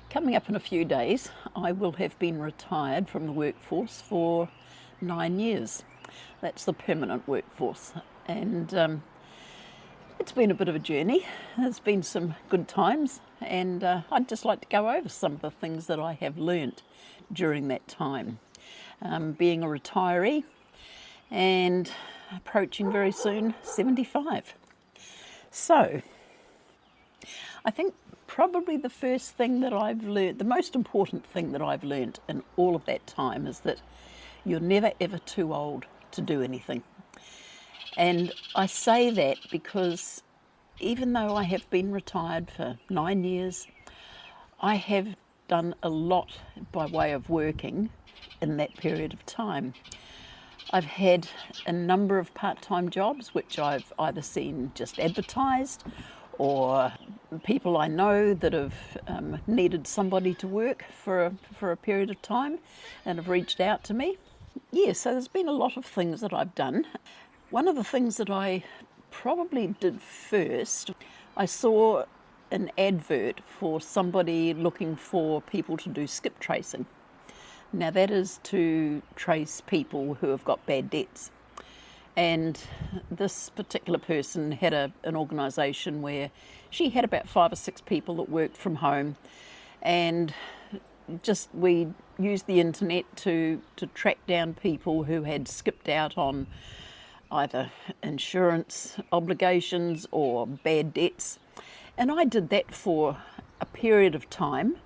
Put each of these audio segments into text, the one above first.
Coming up in a few days, I will have been retired from the workforce for 9 years. That's the permanent workforce, and it's been a bit of a journey. There's been some good times, and I'd just like to go over some of the things that I have learnt during that time. Being a retiree and approaching very soon 75. So, I think probably the first thing that I've learnt, the most important thing that I've learnt in all of that time is that you're never ever too old to do anything. And I say that because even though I have been retired for 9 years, I have done a lot by way of working in that period of time. I've had a number of part-time jobs which I've either seen just advertised or people I know that have needed somebody to work for a period of time and have reached out to me. Yeah, so there's been a lot of things that I've done. One of the things that I probably did first, I saw an advert for somebody looking for people to do skip tracing. Now that is to trace people who have got bad debts. And this particular person had an organisation where she had about 5 or 6 people that worked from home, and just we used the internet to track down people who had skipped out on either insurance obligations or bad debts. And I did that for a period of time,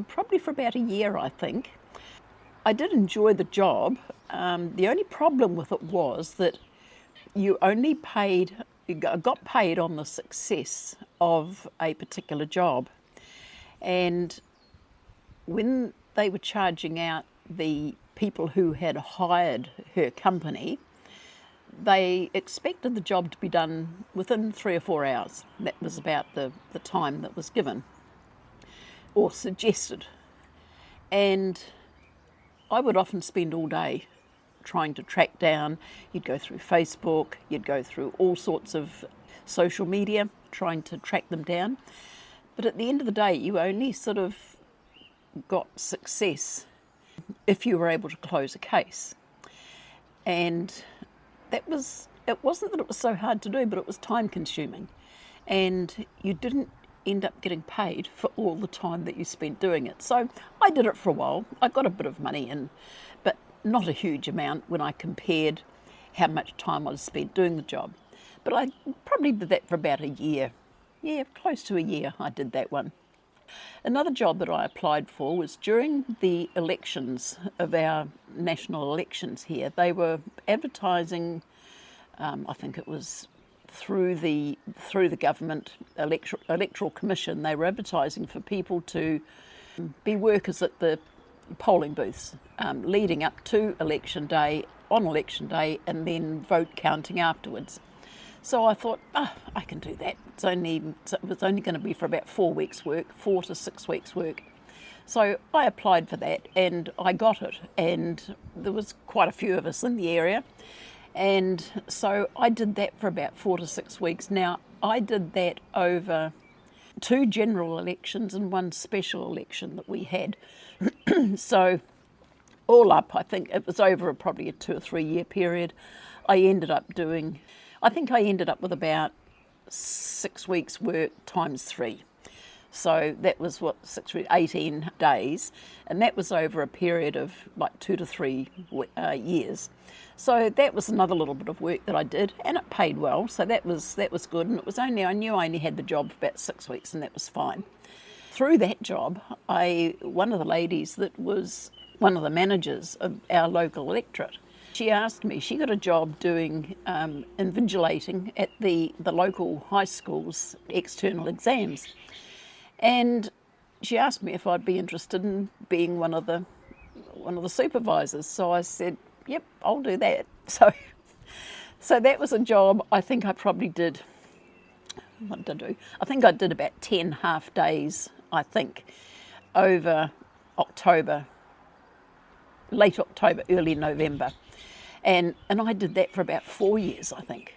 probably for about a year, I think. I did enjoy the job. The only problem with it was that you got paid on the success of a particular job. And when they were charging out the people who had hired her company, they expected the job to be done within 3 or 4 hours. That was about the time that was given or suggested. And I would often spend all day trying to track down. You'd go through Facebook, you'd go through all sorts of social media trying to track them down. But at the end of the day, you only sort of got success if you were able to close a case. And it wasn't that it was so hard to do, but it was time consuming. And you didn't end up getting paid for all the time that you spent doing it. So I did it for a while. I got a bit of money in, but not a huge amount when I compared how much time I'd spent doing the job. But I probably did that for about a year. Yeah, close to a year I did that one. Another job that I applied for was during the elections of our national elections here. They were advertising, I think it was through the government electoral commission. They were advertising for people to be workers at the polling booths leading up to election day, on election day, and then vote counting afterwards. So I thought, I can do that. It was only going to be for about 4 weeks work, 4 to 6 weeks work. So I applied for that and I got it, and there was quite a few of us in the area. And so I did that for about 4 to 6 weeks. Now, I did that over 2 general elections and 1 special election that we had. So all up, I think it was over probably a 2 or 3 year period. I ended up with about 6 weeks work times 3. So that was 18 days, and that was over a period of like 2 to 3 years. So that was another little bit of work that I did, and it paid well. So that was good, and I knew I only had the job for about 6 weeks, and that was fine. Through that job, one of the ladies that was one of the managers of our local electorate, she asked me, she got a job doing invigilating at the local high school's external exams. And she asked me if I'd be interested in being one of the supervisors. So I said, yep, I'll do that. So that was a job. I think I probably did, what did I do? I think I did about 10 half days, I think, over October, late October, early November. And I did that for about 4 years, I think.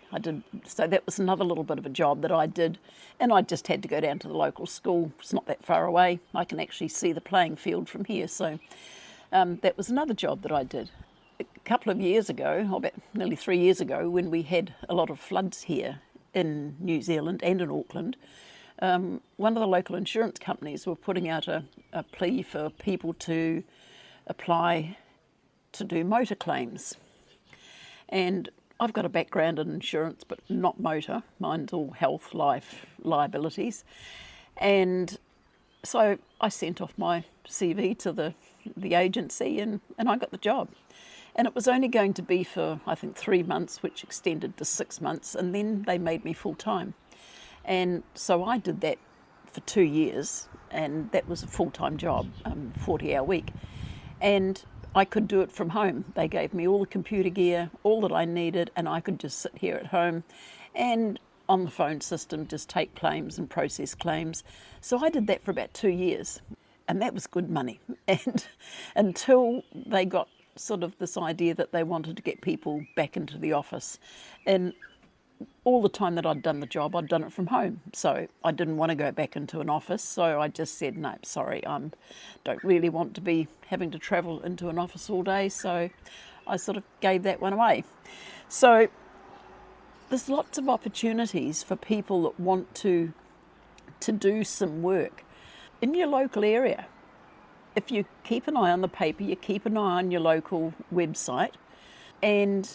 So that was another little bit of a job that I did, and I just had to go down to the local school. It's not that far away. I can actually see the playing field from here, so that was another job that I did. A couple of years ago, or about nearly 3 years ago, when we had a lot of floods here in New Zealand and in Auckland, one of the local insurance companies were putting out a plea for people to apply to do motor claims. And I've got a background in insurance, but not motor. Mine's all health, life, liabilities. And so I sent off my CV to the agency and I got the job. And it was only going to be for, I think, 3 months, which extended to 6 months, and then they made me full-time. And so I did that for 2 years, and that was a full-time job, 40-hour week. And I could do it from home. They gave me all the computer gear, all that I needed, and I could just sit here at home and on the phone system just take claims and process claims. So I did that for about 2 years, and that was good money. And until they got sort of this idea that they wanted to get people back into the office. And all the time that I'd done the job, I'd done it from home. So I didn't want to go back into an office. So I just said, no, sorry, I don't really want to be having to travel into an office all day. So I sort of gave that one away. So there's lots of opportunities for people that want to do some work in your local area. If you keep an eye on the paper, you keep an eye on your local website, and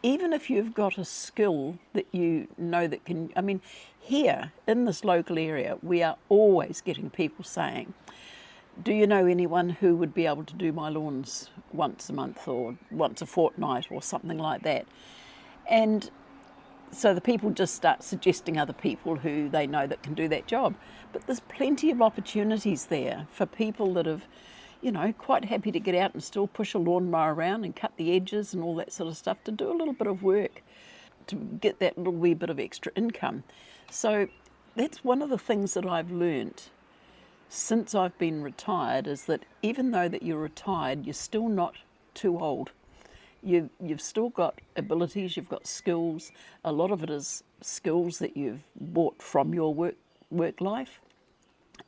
even if you've got a skill that you know that can, I mean, here in this local area, we are always getting people saying, do you know anyone who would be able to do my lawns once a month or once a fortnight or something like that? And so the people just start suggesting other people who they know that can do that job. But there's plenty of opportunities there for people that have, you know, quite happy to get out and still push a lawnmower around and cut the edges and all that sort of stuff, to do a little bit of work to get that little wee bit of extra income. So that's one of the things that I've learnt since I've been retired, is that even though that you're retired, you're still not too old. You've still got abilities, you've got skills. A lot of it is skills that you've bought from your work life.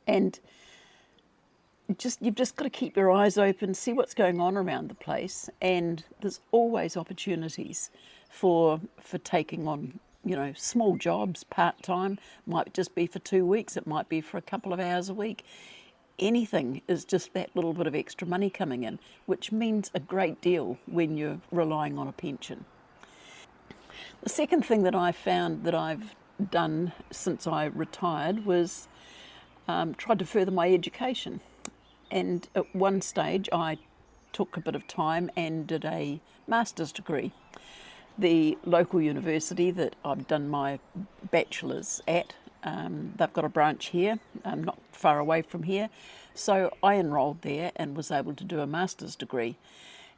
And you've just got to keep your eyes open, see what's going on around the place, and there's always opportunities for taking on, you know, small jobs, part-time. Might just be for 2 weeks, it might be for a couple of hours a week. Anything is just that little bit of extra money coming in, which means a great deal when you're relying on a pension. The second thing that I found that I've done since I retired was tried to further my education. And at one stage I took a bit of time and did a master's degree. The local university that I've done my bachelor's at, they've got a branch here, not far away from here. So I enrolled there and was able to do a master's degree.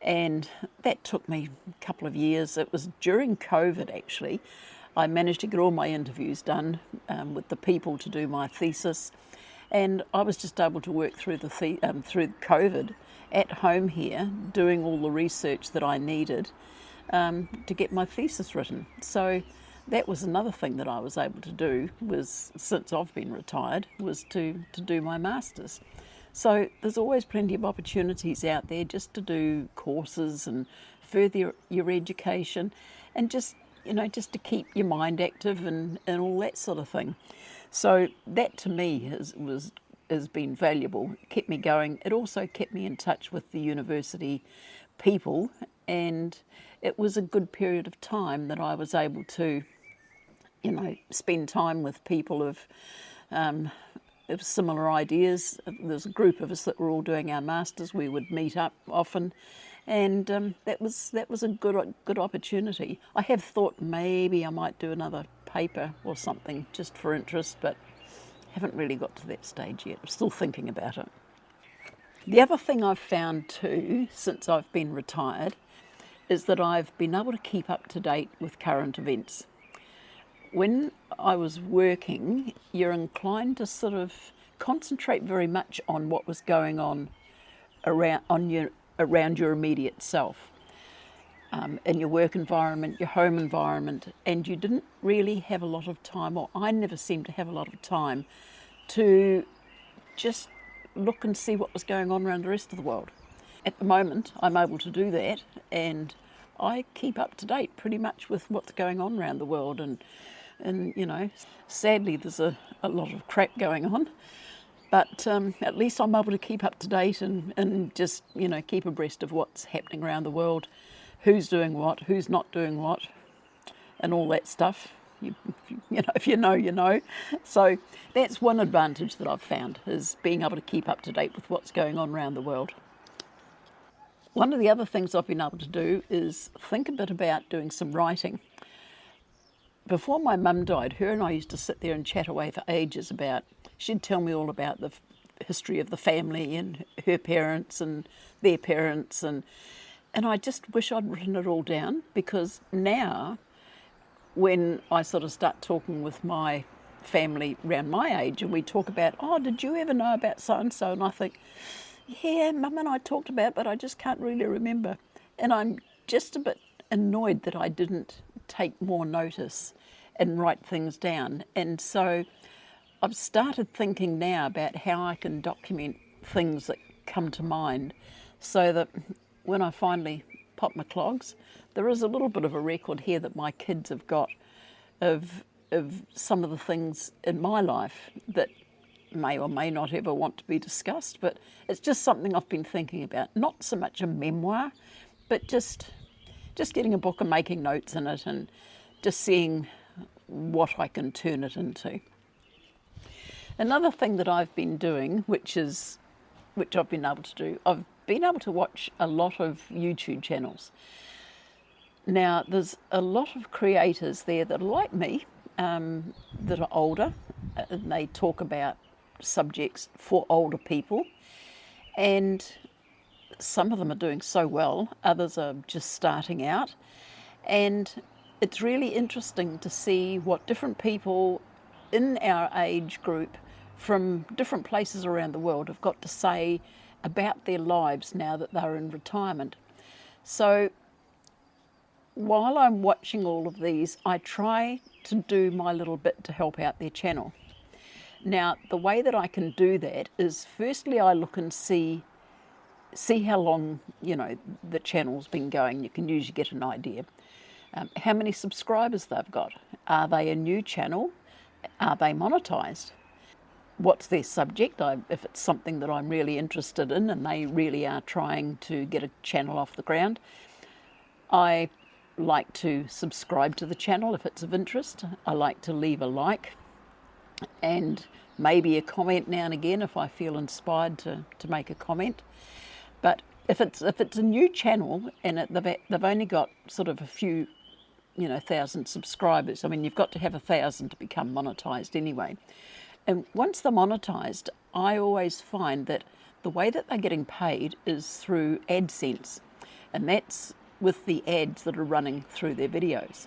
And that took me a couple of years. It was during COVID, actually. I managed to get all my interviews done with the people to do my thesis. And I was just able to work through through COVID at home here, doing all the research that I needed to get my thesis written. So that was another thing that I was able to do, was, since I've been retired, was to do my master's. So there's always plenty of opportunities out there just to do courses and further your education, and just, you know, just to keep your mind active and all that sort of thing. So that to me has been valuable. It kept me going. It also kept me in touch with the university people, and it was a good period of time that I was able to, you know, spend time with people of similar ideas. There's a group of us that were all doing our masters. We would meet up often, and that was a good opportunity. I have thought maybe I might do another paper or something just for interest, but haven't really got to that stage yet. I'm still thinking about it. The other thing I've found too, since I've been retired, is that I've been able to keep up to date with current events. When I was working, you're inclined to sort of concentrate very much on what was going on around your immediate self. in your work environment, your home environment, and you didn't really have a lot of time, or I never seemed to have a lot of time to just look and see what was going on around the rest of the world. At the moment, I'm able to do that, and I keep up to date pretty much with what's going on around the world, and you know, sadly there's a lot of crap going on, but at least I'm able to keep up to date and just, you know, keep abreast of what's happening around the world, who's doing what, who's not doing what, and all that stuff. You know, if you know, you know. So that's one advantage that I've found, is being able to keep up to date with what's going on around the world. One of the other things I've been able to do is think a bit about doing some writing. Before my mum died, her and I used to sit there and chat away for ages about, she'd tell me all about the history of the family and her parents and their parents, and I just wish I'd written it all down, because now when I sort of start talking with my family around my age and we talk about, oh, did you ever know about so-and-so? And I think, yeah, Mum and I talked about it, but I just can't really remember. And I'm just a bit annoyed that I didn't take more notice and write things down. And so I've started thinking now about how I can document things that come to mind, so that when I finally pop my clogs, there is a little bit of a record here that my kids have got of some of the things in my life that may or may not ever want to be discussed, but it's just something I've been thinking about. Not so much a memoir, but just getting a book and making notes in it, and just seeing what I can turn it into. Another thing that I've been doing, which I've been able to do, I've been able to watch a lot of YouTube channels. Now, there's a lot of creators there that are like me, that are older, and they talk about subjects for older people, and some of them are doing so well, others are just starting out, and it's really interesting to see what different people in our age group from different places around the world have got to say about their lives now that they're in retirement. So while I'm watching all of these, I try to do my little bit to help out their channel. Now, the way that I can do that is, firstly, I look and see how long, you know, the channel's been going. You can usually get an idea. How many subscribers they've got. Are they a new channel? Are they monetized? What's their subject? If it's something that I'm really interested in and they really are trying to get a channel off the ground, I like to subscribe to the channel if it's of interest. I like to leave a like and maybe a comment now and again if I feel inspired to make a comment. But if it's a new channel and they've only got sort of a few, you know, thousand subscribers, I mean, you've got to have 1,000 to become monetized anyway. And once they're monetized, I always find that the way that they're getting paid is through AdSense, and that's with the ads that are running through their videos.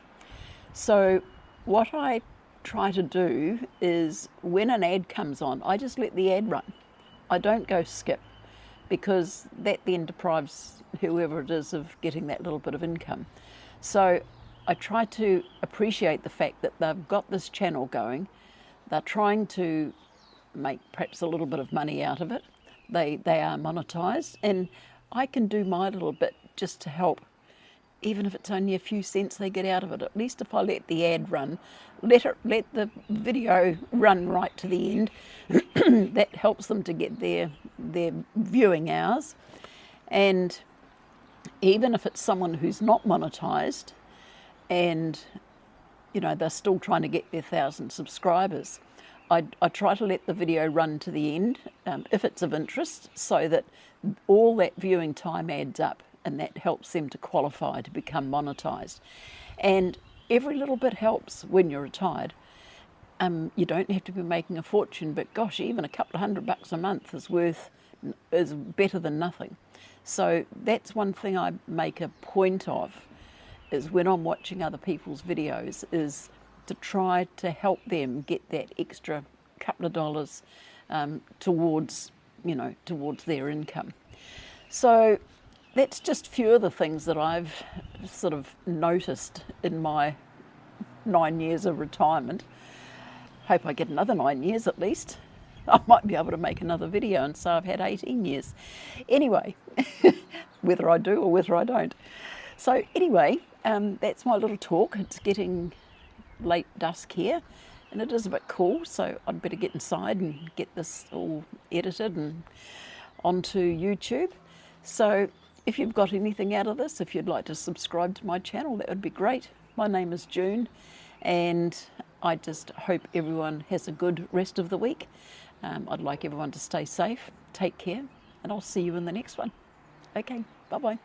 So what I try to do is, when an ad comes on, I just let the ad run. I don't go skip, because that then deprives whoever it is of getting that little bit of income. So I try to appreciate the fact that they've got this channel going. They're trying to make perhaps a little bit of money out of it. They are monetized, and I can do my little bit just to help, even if it's only a few cents they get out of it. At least if I let the ad run, let the video run right to the end, that helps them to get their viewing hours. And even if it's someone who's not monetized and, you know, they're still trying to get their 1,000 subscribers, I try to let the video run to the end if it's of interest, so that all that viewing time adds up, and that helps them to qualify to become monetized. And every little bit helps when you're retired. You don't have to be making a fortune, but gosh, even a couple of $100 a month is better than nothing. So that's one thing I make a point of, is when I'm watching other people's videos, is to try to help them get that extra couple of dollars towards their income. So that's just a few of the things that I've sort of noticed in my 9 years of retirement. Hope I get another 9 years at least. I might be able to make another video and say I've had 18 years. Anyway, whether I do or whether I don't. So anyway, that's my little talk. It's getting late dusk here and it is a bit cool, so I'd better get inside and get this all edited and onto YouTube. So if you've got anything out of this, if you'd like to subscribe to my channel, that would be great. My name is June and I just hope everyone has a good rest of the week. I'd like everyone to stay safe, take care, and I'll see you in the next one. Okay, bye-bye.